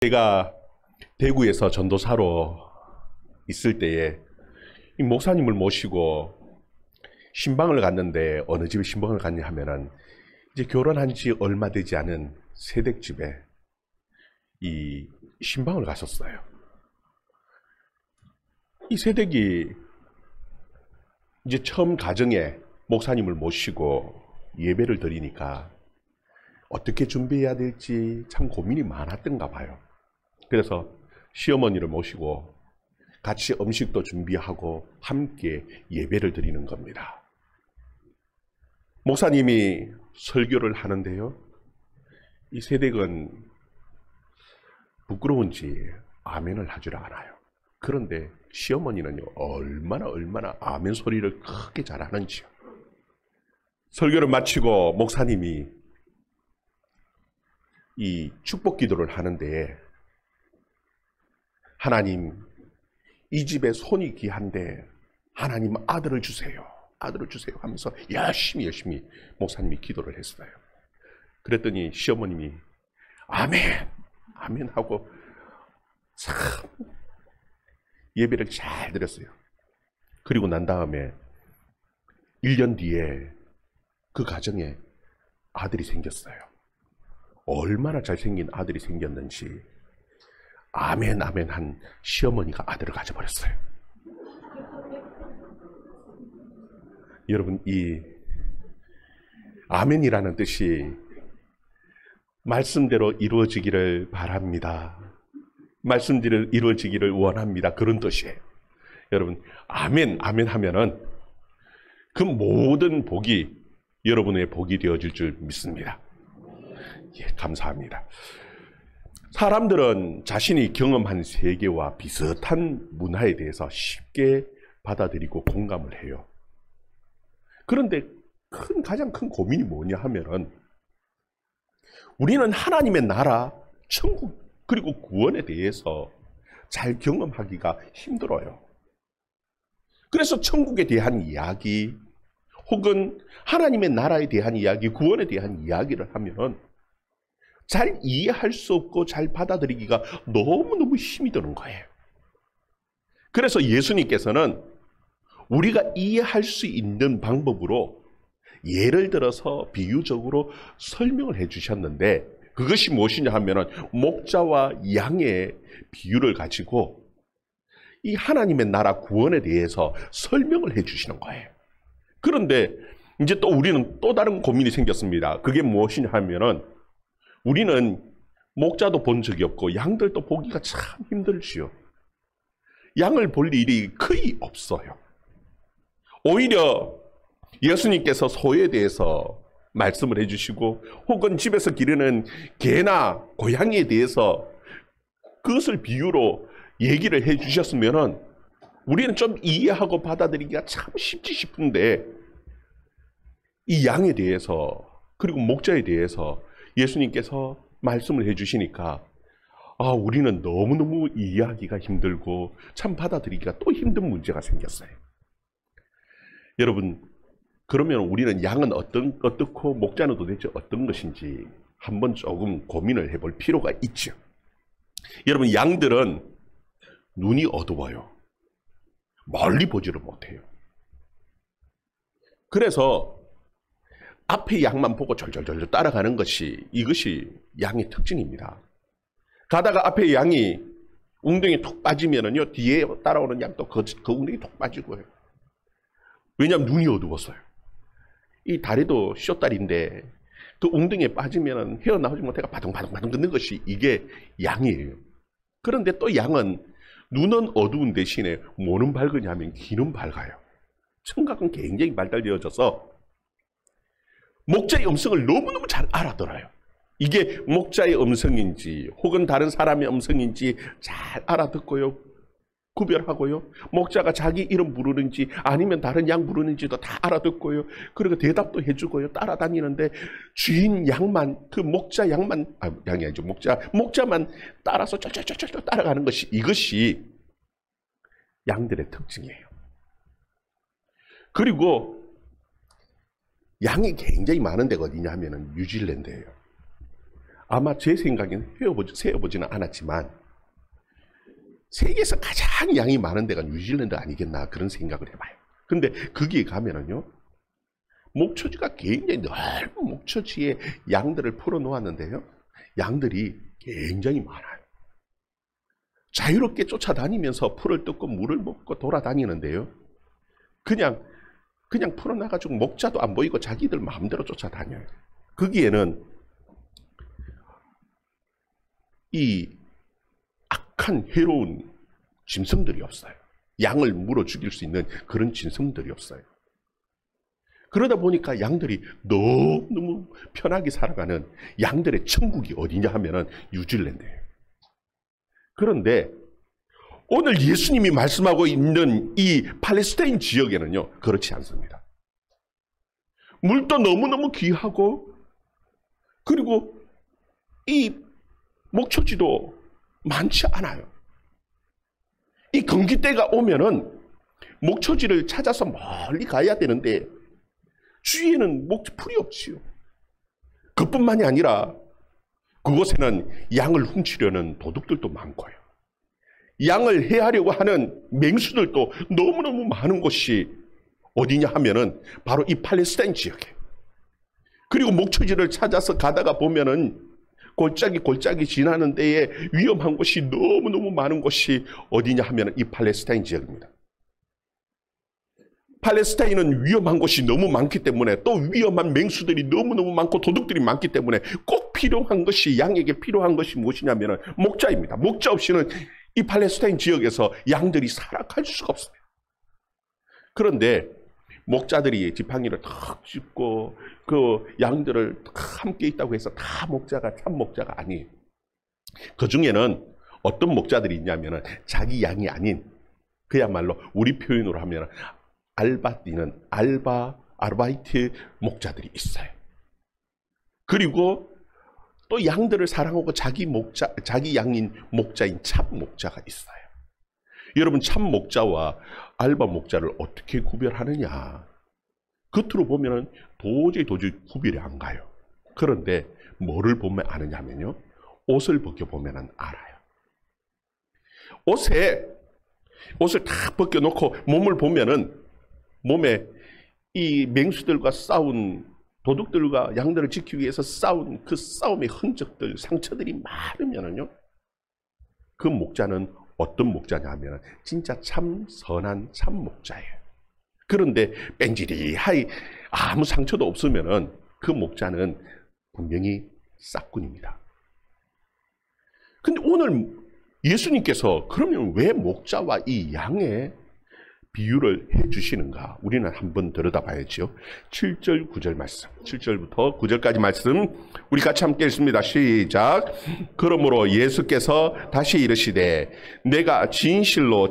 제가 대구에서 전도사로 있을 때에 이 목사님을 모시고 신방을 갔는데, 어느 집에 신방을 갔냐 하면은 이제 결혼한 지 얼마 되지 않은 새댁집에 이 신방을 갔었어요. 이 새댁이 이제 처음 가정에 목사님을 모시고 예배를 드리니까 어떻게 준비해야 될지 참 고민이 많았던가 봐요. 그래서 시어머니를 모시고 같이 음식도 준비하고 함께 예배를 드리는 겁니다. 목사님이 설교를 하는데요, 이 새댁은 부끄러운지 아멘을 하질 않아요. 그런데 시어머니는요, 얼마나 아멘 소리를 크게 잘하는지요. 설교를 마치고 목사님이 이 축복 기도를 하는데, 하나님, 이 집에 손이 귀한데 하나님 아들을 주세요. 아들을 주세요 하면서 열심히 목사님이 기도를 했어요. 그랬더니 시어머님이 아멘, 아멘 하고 참 예배를 잘 드렸어요. 그리고 난 다음에 1년 뒤에 그 가정에 아들이 생겼어요. 얼마나 잘생긴 아들이 생겼는지 아멘 아멘 한 시어머니가 아들을 가져버렸어요. 여러분, 이 아멘이라는 뜻이 말씀대로 이루어지기를 바랍니다, 말씀대로 이루어지기를 원합니다, 그런 뜻이에요. 여러분, 아멘 아멘 하면은 그 모든 복이 여러분의 복이 되어질 줄 믿습니다. 예, 감사합니다. 사람들은 자신이 경험한 세계와 비슷한 문화에 대해서 쉽게 받아들이고 공감을 해요. 그런데 가장 큰 고민이 뭐냐 하면은, 우리는 하나님의 나라, 천국, 그리고 구원에 대해서 잘 경험하기가 힘들어요. 그래서 천국에 대한 이야기, 혹은 하나님의 나라에 대한 이야기, 구원에 대한 이야기를 하면은 잘 이해할 수 없고 잘 받아들이기가 너무너무 힘이 드는 거예요. 그래서 예수님께서는 우리가 이해할 수 있는 방법으로 예를 들어서 비유적으로 설명을 해 주셨는데, 그것이 무엇이냐 하면은 목자와 양의 비유를 가지고 이 하나님의 나라 구원에 대해서 설명을 해 주시는 거예요. 그런데 이제 또 우리는 또 다른 고민이 생겼습니다. 그게 무엇이냐 하면은, 우리는 목자도 본 적이 없고 양들도 보기가 참 힘들지요. 양을 볼 일이 거의 없어요. 오히려 예수님께서 소에 대해서 말씀을 해주시고, 혹은 집에서 기르는 개나 고양이에 대해서 그것을 비유로 얘기를 해주셨으면 우리는 좀 이해하고 받아들이기가 참 쉽지 싶은데, 이 양에 대해서 그리고 목자에 대해서 예수님께서 말씀을 해주시니까 우리는 너무너무 이해하기가 힘들고 참 받아들이기가 또 힘든 문제가 생겼어요. 여러분, 그러면 우리는 양은 어떻고 목자는 도대체 어떤 것인지 한번 조금 고민을 해볼 필요가 있죠. 여러분, 양들은 눈이 어두워요. 멀리 보지를 못해요. 그래서 앞에 양만 보고 절절절 따라가는 이것이 양의 특징입니다. 가다가 앞에 양이 웅덩이에 툭 빠지면은요, 뒤에 따라오는 양도 그 웅덩이에 툭 빠지고요. 왜냐하면 눈이 어두웠어요. 이 다리도 숏다리인데 그 웅덩이에 빠지면은 헤어나오지 못해가 바둥바둥 걷는 것이 이게 양이에요. 그런데 또 양은 눈은 어두운 대신에 뭐는 밝으냐면 귀는 밝아요. 청각은 굉장히 발달되어져서 목자의 음성을 너무너무 잘 알아들어요. 이게 목자의 음성인지 혹은 다른 사람의 음성인지 잘 알아듣고요, 구별하고요, 목자가 자기 이름 부르는지 아니면 다른 양 부르는지도 다 알아듣고요, 그리고 대답도 해주고요, 따라다니는데 주인 양만, 그 목자 양만, 양이 아니죠, 목자만 따라서 쫄쫄쫄쫄 따라가는 이것이 양들의 특징이에요. 그리고 양이 굉장히 많은 데가 어디냐 하면은 뉴질랜드예요. 아마 제 생각에는 세어보지는 않았지만 세계에서 가장 양이 많은 데가 뉴질랜드 아니겠나 그런 생각을 해봐요. 근데 거기에 가면은요, 목초지가 굉장히 넓은 목초지에 양들을 풀어놓았는데요, 양들이 굉장히 많아요. 자유롭게 쫓아다니면서 풀을 뜯고 물을 먹고 돌아다니는데요, 그냥 풀어놔가지고 목자도 안 보이고 자기들 마음대로 쫓아다녀요. 거기에는 이 악한 해로운 짐승들이 없어요. 양을 물어 죽일 수 있는 그런 짐승들이 없어요. 그러다 보니까 양들이 너무 편하게 살아가는 양들의 천국이 어디냐 하면은 뉴질랜드예요. 그런데 오늘 예수님이 말씀하고 있는 이 팔레스타인 지역에는요, 그렇지 않습니다. 물도 너무너무 귀하고, 그리고 이 목초지도 많지 않아요. 이 건기때가 오면은 목초지를 찾아서 멀리 가야 되는데 주위에는 풀이 없지요. 그뿐만이 아니라 그곳에는 양을 훔치려는 도둑들도 많고요. 양을 해하려고 하는 맹수들도 너무너무 많은 곳이 어디냐 하면은 바로 이 팔레스타인 지역에. 그리고 목초지를 찾아서 가다가 보면은 골짜기 지나는 데에 위험한 곳이 너무너무 많은 곳이 어디냐 하면은 이 팔레스타인 지역입니다. 팔레스타인은 위험한 곳이 너무 많기 때문에, 또 위험한 맹수들이 너무너무 많고 도둑들이 많기 때문에 꼭 필요한 것이, 양에게 필요한 것이 무엇이냐면 목자입니다. 목자 없이는 이 팔레스타인 지역에서 양들이 살아갈 수가 없어요. 그런데 목자들이 지팡이를 탁 짚고 그 양들을 함께 있다고 해서 다 목자가 참 목자가 아니에요. 그 중에는 어떤 목자들이 있냐면 자기 양이 아닌, 그야말로 우리 표현으로 하면 아르바이트 목자들이 있어요. 그리고 또 양들을 사랑하고 자기 양인 목자인 참 목자가 있어요. 여러분, 참 목자와 알바 목자를 어떻게 구별하느냐? 겉으로 보면 도저히 구별이 안 가요. 그런데 뭐를 보면 아느냐면요, 옷을 벗겨보면 알아요. 옷을 다 벗겨놓고 몸을 보면은 몸에 이 맹수들과 싸운, 도둑들과 양들을 지키기 위해서 싸운 그 싸움의 흔적들, 상처들이 많으면은요, 그 목자는 어떤 목자냐 하면 진짜 참 선한 참 목자예요. 그런데 뺀질이하이 아무 상처도 없으면은 그 목자는 분명히 싹군입니다. 근데 오늘 예수님께서 그러면 왜 목자와 이 양의 비유를 해 주시는가? 우리는 한번 들여다봐야죠. 7절 9절 말씀, 7절부터 9절까지 말씀 우리 같이 함께 읽습니다. 시작. 그러므로 예수께서 다시 이르시되 내가 진실로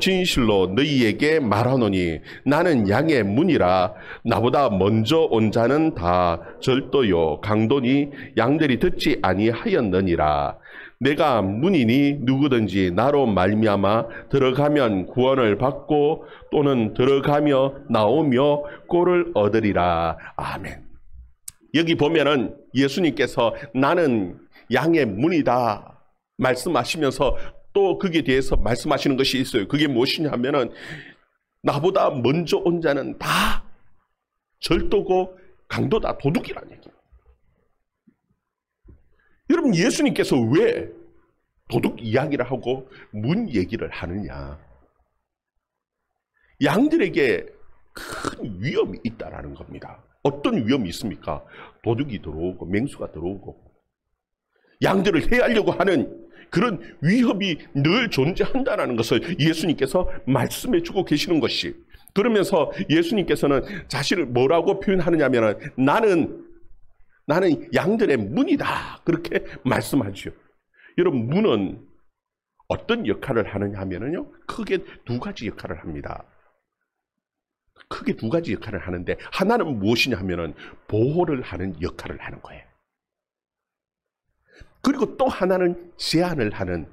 너희에게 말하노니 나는 양의 문이라. 나보다 먼저 온 자는 다 절도요 강도니 양들이 듣지 아니하였느니라. 내가 문이니 누구든지 나로 말미암아 들어가면 구원을 받고 또는 들어가며 나오며 꼴을 얻으리라. 아멘. 여기 보면은 예수님께서 나는 양의 문이다 말씀하시면서 또 거기에 대해서 말씀하시는 것이 있어요. 그게 무엇이냐 하면은 나보다 먼저 온 자는 다 절도고 강도다, 도둑이라는 얘기입니다. 여러분, 예수님께서 왜 도둑 이야기를 하고 문 얘기를 하느냐? 양들에게 큰 위험이 있다라는 겁니다. 어떤 위험이 있습니까? 도둑이 들어오고 맹수가 들어오고 양들을 해하려고 하는 그런 위협이 늘 존재한다는 것을 예수님께서 말씀해 주고 계시는 것이, 그러면서 예수님께서는 자신을 뭐라고 표현하느냐면 나는 양들의 문이다, 그렇게 말씀하죠. 여러분, 문은 어떤 역할을 하느냐 하면요, 크게 두 가지 역할을 합니다. 크게 두 가지 역할을 하는데, 하나는 무엇이냐 하면은 보호를 하는 역할을 하는 거예요. 그리고 또 하나는 제한을 하는,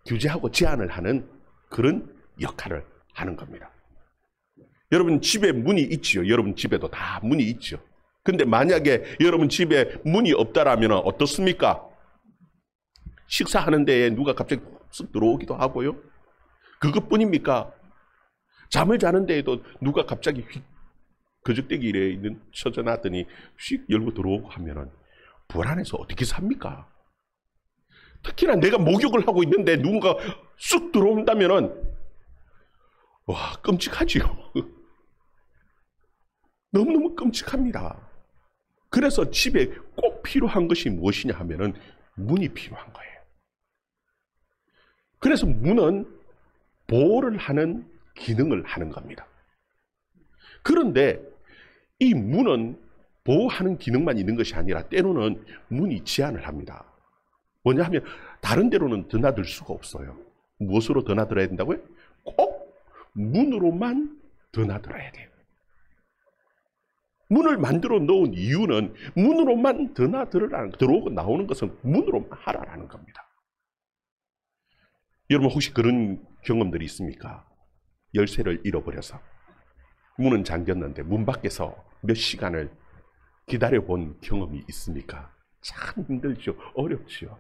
규제하고 제한을 하는 그런 역할을 하는 겁니다. 여러분 집에 문이 있지요. 여러분 집에도 다 문이 있죠. 근데 만약에 여러분 집에 문이 없다라면 어떻습니까? 식사하는 데에 누가 갑자기 쓱 들어오기도 하고요. 그것뿐입니까? 잠을 자는 데에도 누가 갑자기 휙 거적대기에 있는 쳐져놨더니 휙 열고 들어오고 하면은 불안해서 어떻게 삽니까? 특히나 내가 목욕을 하고 있는데 누군가 쑥 들어온다면은 와, 끔찍하지요. 너무너무 끔찍합니다. 그래서 집에 꼭 필요한 것이 무엇이냐 하면은 문이 필요한 거예요. 그래서 문은 보호를 하는 기능을 하는 겁니다. 그런데 이 문은 보호하는 기능만 있는 것이 아니라 때로는 문이 제한을 합니다. 뭐냐 하면 다른 데로는 드나들 수가 없어요. 무엇으로 드나들어야 된다고요? 꼭 문으로만 드나들어야 돼요. 문을 만들어 놓은 이유는 문으로만 들어오고 나오는 것은 문으로만 하라라는 겁니다. 여러분 혹시 그런 경험들이 있습니까? 열쇠를 잃어버려서 문은 잠겼는데 문 밖에서 몇 시간을 기다려본 경험이 있습니까? 참 힘들죠. 어렵죠.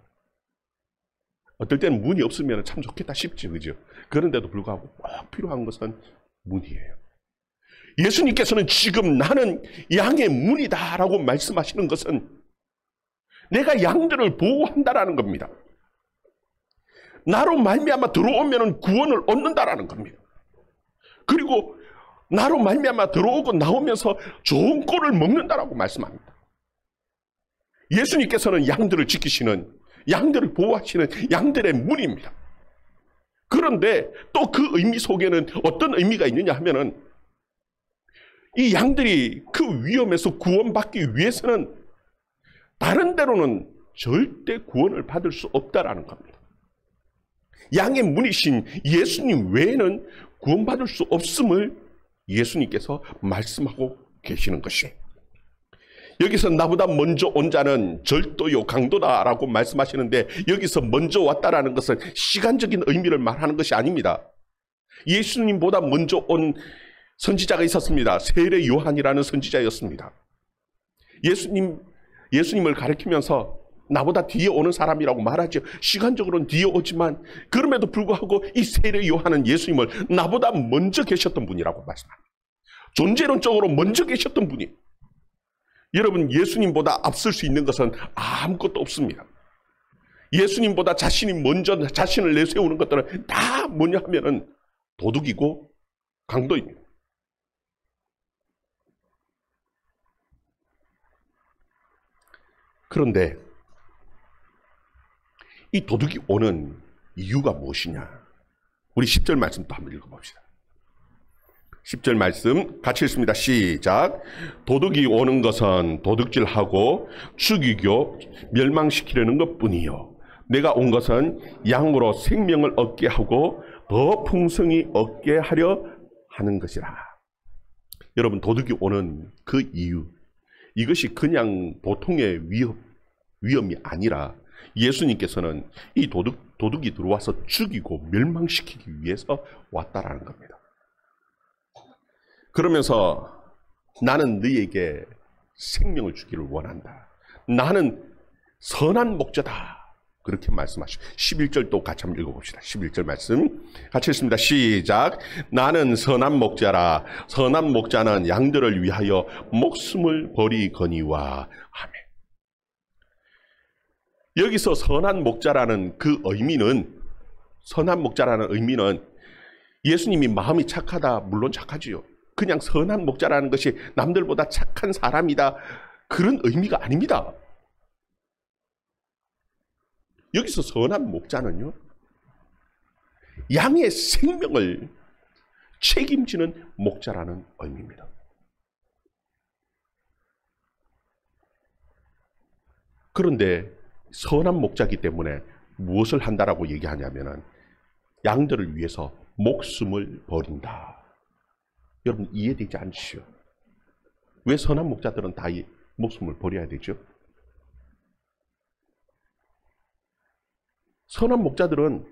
어떨 때는 문이 없으면 참 좋겠다 싶죠. 그죠? 그런데도 불구하고 꼭 필요한 것은 문이에요. 예수님께서는 지금 나는 양의 문이다 라고 말씀하시는 것은 내가 양들을 보호한다라는 겁니다. 나로 말미암아 들어오면 구원을 얻는다라는 겁니다. 그리고 나로 말미암아 들어오고 나오면서 좋은 꼴을 먹는다라고 말씀합니다. 예수님께서는 양들을 지키시는, 양들을 보호하시는 양들의 문입니다. 그런데 또 그 의미 속에는 어떤 의미가 있느냐 하면은 이 양들이 그 위험에서 구원받기 위해서는 다른 데로는 절대 구원을 받을 수 없다라는 겁니다. 양의 문이신 예수님 외에는 구원받을 수 없음을 예수님께서 말씀하고 계시는 것이에요. 여기서 나보다 먼저 온 자는 절도요 강도다라고 말씀하시는데 여기서 먼저 왔다라는 것은 시간적인 의미를 말하는 것이 아닙니다. 예수님보다 먼저 온 선지자가 있었습니다. 세례 요한이라는 선지자였습니다. 예수님을 가리키면서 나보다 뒤에 오는 사람이라고 말하죠. 시간적으로는 뒤에 오지만 그럼에도 불구하고 이 세례 요한은 예수님을 나보다 먼저 계셨던 분이라고 말씀합니다. 존재론적으로 먼저 계셨던 분이. 여러분 예수님보다 앞설 수 있는 것은 아무것도 없습니다. 예수님보다 자신이 먼저 자신을 내세우는 것들은 다 뭐냐 하면은 도둑이고 강도입니다. 그런데 이 도둑이 오는 이유가 무엇이냐? 우리 10절 말씀 또 한번 읽어봅시다. 10절 말씀 같이 읽습니다. 시작. 도둑이 오는 것은 도둑질하고 죽이고 멸망시키려는 것뿐이요 내가 온 것은 양으로 생명을 얻게 하고 더 풍성히 얻게 하려 하는 것이라. 여러분 도둑이 오는 그 이유, 이것이 그냥 보통의 위험이 아니라 예수님께서는 이 도둑이 들어와서 죽이고 멸망시키기 위해서 왔다라는 겁니다. 그러면서 나는 너희에게 생명을 주기를 원한다. 나는 선한 목자다. 그렇게 말씀하시고 11절도 같이 한번 읽어봅시다. 11절 말씀 같이 읽습니다. 시작. 나는 선한 목자라. 선한 목자는 양들을 위하여 목숨을 버리거니와. 아멘. 여기서 선한 목자라는 그 의미는, 선한 목자라는 의미는 예수님이 마음이 착하다, 물론 착하지요. 그냥 선한 목자라는 것이 남들보다 착한 사람이다, 그런 의미가 아닙니다. 여기서 선한 목자는요, 양의 생명을 책임지는 목자라는 의미입니다. 그런데 선한 목자이기 때문에 무엇을 한다라고 얘기하냐면은 양들을 위해서 목숨을 버린다. 여러분 이해되지 않으시죠? 왜 선한 목자들은 다 목숨을 버려야 되죠? 선한 목자들은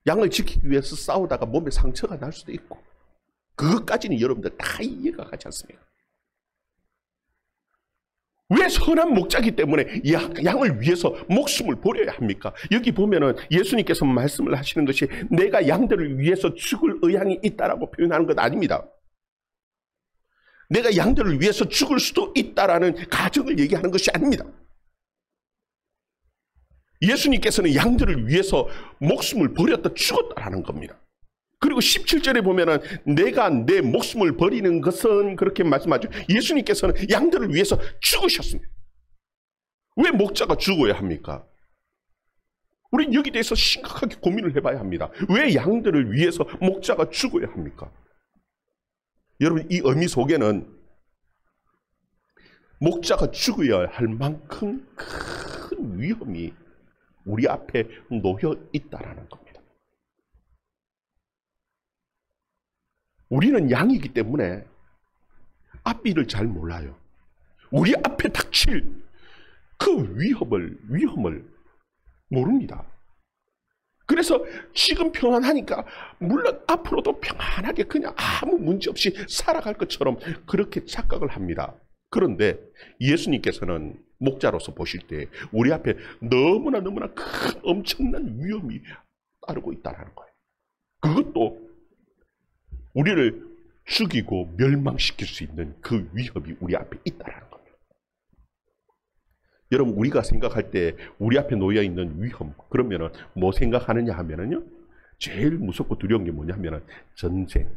양을 지키기 위해서 싸우다가 몸에 상처가 날 수도 있고, 그것까지는 여러분들 다 이해가 가지 않습니까? 왜 선한 목자기 때문에 양을 위해서 목숨을 버려야 합니까? 여기 보면은 예수님께서 말씀을 하시는 것이 내가 양들을 위해서 죽을 의향이 있다라고 표현하는 것 아닙니다. 내가 양들을 위해서 죽을 수도 있다라는 가정을 얘기하는 것이 아닙니다. 예수님께서는 양들을 위해서 목숨을 버렸다 죽었다라는 겁니다. 그리고 17절에 보면은 내가 내 목숨을 버리는 것은 그렇게 말씀하죠. 예수님께서는 양들을 위해서 죽으셨습니다. 왜 목자가 죽어야 합니까? 우리는 여기 대해서 심각하게 고민을 해봐야 합니다. 왜 양들을 위해서 목자가 죽어야 합니까? 여러분, 이 의미 속에는 목자가 죽어야 할 만큼 큰 위험이 우리 앞에 놓여 있다라는 겁니다. 우리는 양이기 때문에 앞뒤를 잘 몰라요. 우리 앞에 닥칠 그 위험을 모릅니다. 그래서 지금 평안하니까 물론 앞으로도 평안하게 그냥 아무 문제 없이 살아갈 것처럼 그렇게 착각을 합니다. 그런데 예수님께서는 목자로서 보실 때 우리 앞에 너무나 큰 엄청난 위험이 따르고 있다는 거예요. 그것도 우리를 죽이고 멸망시킬 수 있는 그 위협이 우리 앞에 있다는 겁니다. 여러분, 우리가 생각할 때 우리 앞에 놓여 있는 위험, 그러면은 뭐 생각하느냐 하면은요, 제일 무섭고 두려운 게 뭐냐 하면은 전쟁,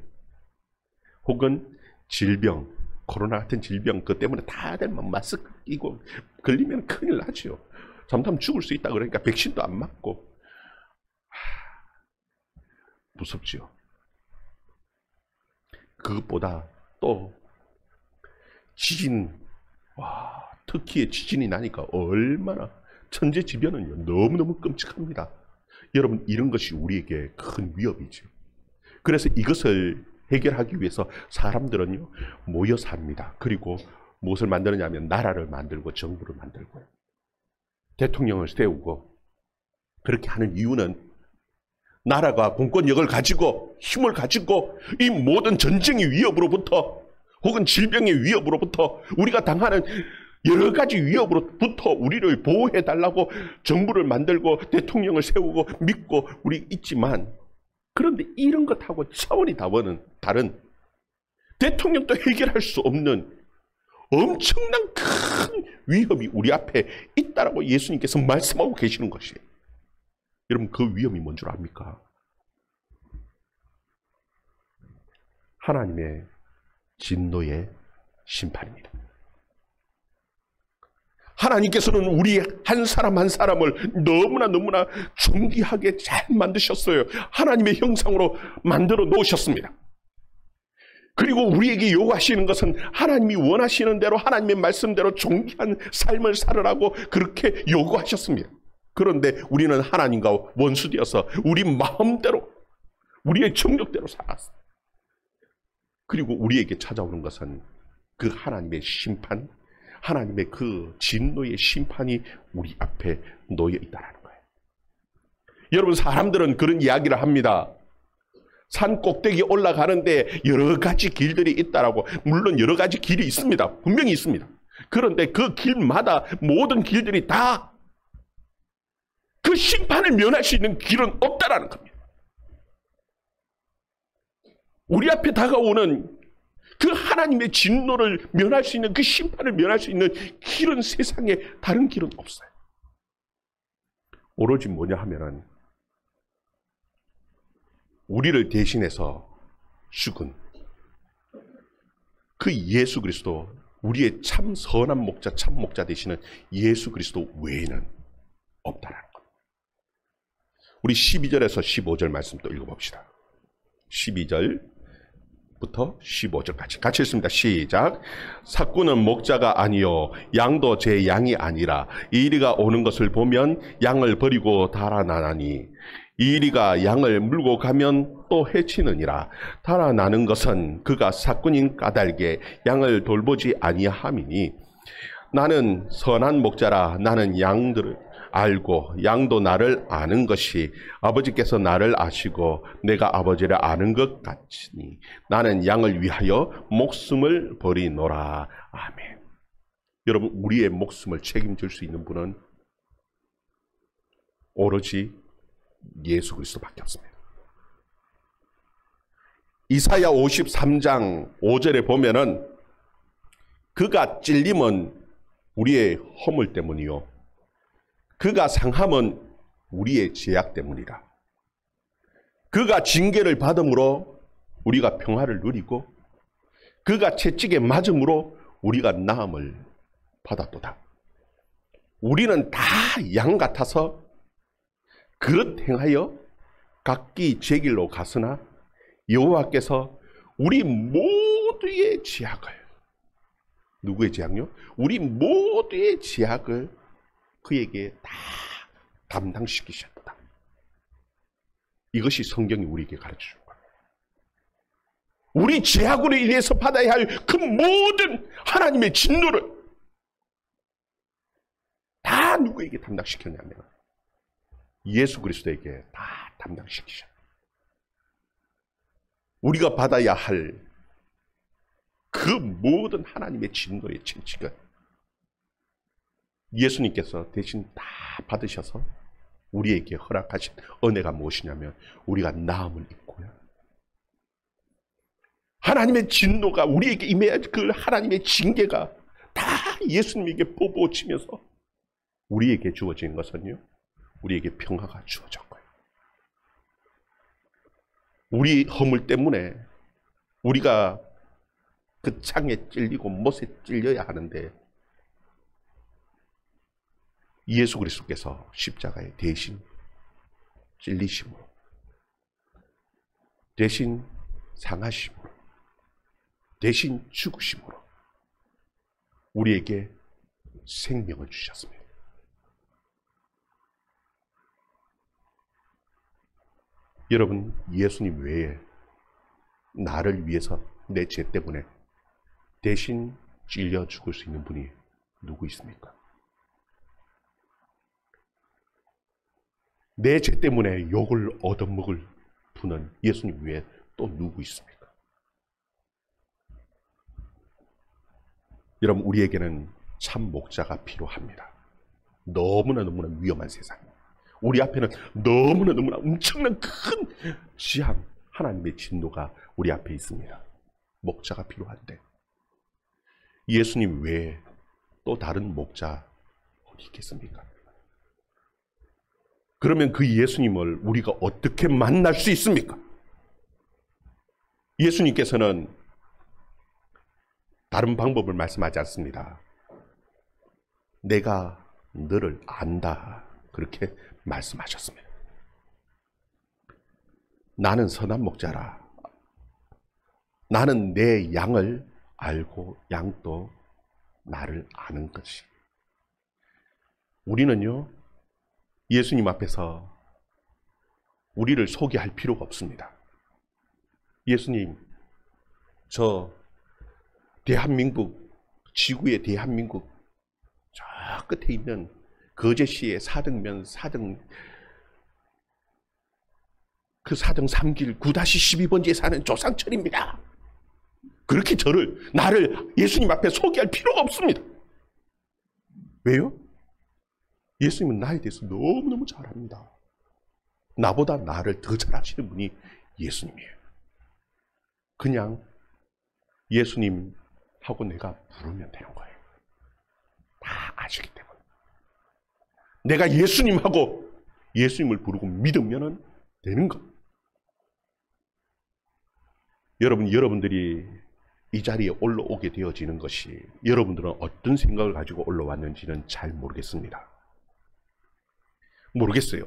혹은 질병, 코로나 같은 질병, 그것 때문에 다들 막 마스크 끼고 걸리면 큰일 나죠. 잠깐 죽을 수 있다 그러니까 백신도 안 맞고. 무섭죠. 그것보다 또 지진, 특히 지진이 나니까 얼마나 천재지변은요 너무너무 끔찍합니다. 여러분, 이런 것이 우리에게 큰 위협이죠. 그래서 이것을 해결하기 위해서 사람들은요 모여 삽니다. 그리고 무엇을 만드느냐 하면 나라를 만들고 정부를 만들고요, 대통령을 세우고. 그렇게 하는 이유는 나라가 공권력을 가지고 힘을 가지고 이 모든 전쟁의 위협으로부터 혹은 질병의 위협으로부터 우리가 당하는 여러 가지 위협으로부터 우리를 보호해달라고 정부를 만들고 대통령을 세우고 믿고 우리 있지만, 그런데 이런 것하고 차원이 다른 대통령도 해결할 수 없는 엄청난 큰 위협이 우리 앞에 있다라고 예수님께서 말씀하고 계시는 것이에요. 여러분, 그 위험이 뭔 줄 압니까? 하나님의 진노의 심판입니다. 하나님께서는 우리 한 사람 한 사람을 너무나 존귀하게 잘 만드셨어요. 하나님의 형상으로 만들어 놓으셨습니다. 그리고 우리에게 요구하시는 것은 하나님이 원하시는 대로 하나님의 말씀대로 존귀한 삶을 살으라고 그렇게 요구하셨습니다. 그런데 우리는 하나님과 원수되어서 우리 마음대로 우리의 정욕대로 살았어요. 그리고 우리에게 찾아오는 것은 그 하나님의 심판, 하나님의 그 진노의 심판이 우리 앞에 놓여 있다는 거예요. 여러분, 사람들은 그런 이야기를 합니다. 산 꼭대기 올라가는데 여러 가지 길들이 있다라고. 물론 여러 가지 길이 있습니다. 분명히 있습니다. 그런데 그 길마다 모든 길들이 다 그 심판을 면할 수 있는 길은 없다라는 겁니다. 우리 앞에 다가오는 그 하나님의 진노를 면할 수 있는, 그 심판을 면할 수 있는 길은 세상에 다른 길은 없어요. 오로지 뭐냐 하면은 우리를 대신해서 죽은 그 예수 그리스도, 우리의 참 선한 목자, 참 목자 되시는 예수 그리스도 외에는 없다라는 겁니다. 우리 12절에서 15절 말씀 또 읽어봅시다. 12절부터 15절까지 같이 읽습니다. 시작. 삭구는 목자가 아니요 양도 제 양이 아니라 이리가 오는 것을 보면 양을 버리고 달아나나니 이리가 양을 물고 가면 또 해치느니라. 달아나는 것은 그가 삭군인 까닭에 양을 돌보지 아니함이니 나는 선한 목자라. 나는 양들을 알고 양도 나를 아는 것이 아버지께서 나를 아시고 내가 아버지를 아는 것 같으니 나는 양을 위하여 목숨을 버리노라. 아멘. 여러분, 우리의 목숨을 책임질 수 있는 분은 오로지 예수 그리스도밖에 없습니다. 이사야 53장 5절에 보면은 그가 찔림은 우리의 허물 때문이요 그가 상함은 우리의 죄악 때문이라. 그가 징계를 받음으로 우리가 평화를 누리고 그가 채찍에 맞음으로 우리가 나음을 받았도다. 우리는 다 양 같아서 그릇 행하여 각기 제 길로 갔으나 여호와께서 우리 모두의 죄악을, 누구의 죄악요? 우리 모두의 죄악을 그에게 다 담당시키셨다. 이것이 성경이 우리에게 가르쳐주는 거예요. 우리 죄악으로 인해서 받아야 할 그 모든 하나님의 진노를 다 누구에게 담당시켰냐면 예수 그리스도에게 다 담당시키셨다. 우리가 받아야 할 그 모든 하나님의 진노의 책임을 예수님께서 대신 다 받으셔서 우리에게 허락하신 은혜가 무엇이냐면 우리가 나음을 입고요. 하나님의 진노가 우리에게 임해야 할 그 하나님의 징계가 다 예수님에게 뽑아치면서 우리에게 주어진 것은요, 우리에게 평화가 주어진 거예요. 우리 허물 때문에 우리가 그 창에 찔리고 못에 찔려야 하는데 예수 그리스도께서 십자가에 대신 찔리심으로, 대신 상하심으로, 대신 죽으심으로 우리에게 생명을 주셨습니다. 여러분, 예수님 외에 나를 위해서 내 죄 때문에 대신 찔려 죽을 수 있는 분이 누구 있습니까? 내 죄 때문에 욕을 얻어먹을 분은 예수님 외에 또 누구 있습니까? 여러분, 우리에게는 참 목자가 필요합니다. 너무나 위험한 세상, 우리 앞에는 너무나 엄청난 큰 지향, 하나님의 진노가 우리 앞에 있습니다. 목자가 필요한데 예수님 외에 또 다른 목자 어디 있겠습니까? 그러면 그 예수님을 우리가 어떻게 만날 수 있습니까? 예수님께서는 다른 방법을 말씀하지 않습니다. 내가 너를 안다, 그렇게 말씀하셨습니다. 나는 선한 목자라. 나는 내 양을 알고 양도 나를 아는 것이. 우리는요, 예수님 앞에서 우리를 소개할 필요가 없습니다. 예수님, 저 대한민국, 지구의 대한민국 저 끝에 있는 거제시의 4등면 4등, 그 4등 3길 9-12번지에 사는 조상철입니다. 그렇게 나를 예수님 앞에 소개할 필요가 없습니다. 왜요? 예수님은 나에 대해서 너무너무 잘 압니다. 나보다 나를 더 잘 아시는 분이 예수님이에요. 그냥 예수님하고 내가 부르면 되는 거예요. 다 아시기 때문에. 내가 예수님하고 예수님을 부르고 믿으면 되는 것. 여러분들이 이 자리에 올라오게 되어지는 것이, 여러분들은 어떤 생각을 가지고 올라왔는지는 잘 모르겠어요.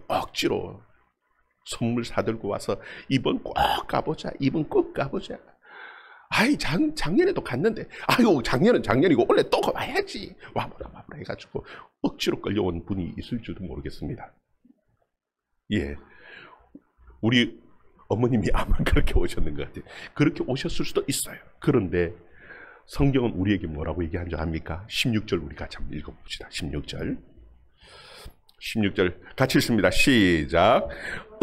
억지로 선물 사들고 와서 이번 꼭 가보자, 이번 꼭 가보자. 아이, 작년에도 갔는데, 아유, 작년은 작년이고 올해 또 가봐야지, 와보라 해가지고 억지로 끌려온 분이 있을지도 모르겠습니다. 예, 우리 어머님이 아마 그렇게 오셨는 것 같아요. 그렇게 오셨을 수도 있어요. 그런데 성경은 우리에게 뭐라고 얘기한 줄 압니까? 16절 우리 같이 한번 읽어봅시다. 16절 같이 읽습니다. 시작.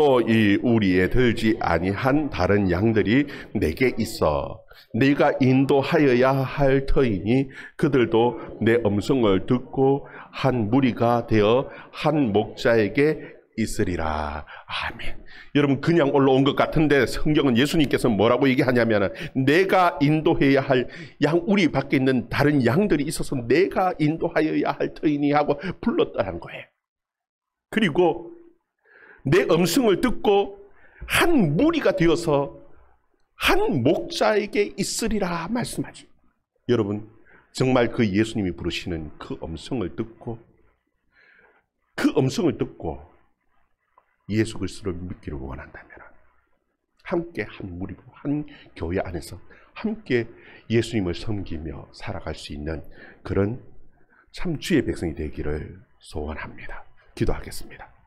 또 이 우리에 들지 아니한 다른 양들이 내게 있어 내가 인도하여야 할 터이니 그들도 내 음성을 듣고 한 무리가 되어 한 목자에게 있으리라. 아멘. 여러분 그냥 올라온 것 같은데 성경은 예수님께서 뭐라고 얘기하냐면 내가 인도해야 할 양 우리 밖에 있는 다른 양들이 있어서 내가 인도하여야 할 터이니 하고 불렀다는 거예요. 그리고 내 음성을 듣고 한 무리가 되어서 한 목자에게 있으리라 말씀하죠. 여러분 정말 그 예수님이 부르시는 그 음성을 듣고 예수 그리스도를 믿기를 원한다면 함께 한 무리고 한 교회 안에서 함께 예수님을 섬기며 살아갈 수 있는 그런 참 주의 백성이 되기를 소원합니다. 기도하겠습니다.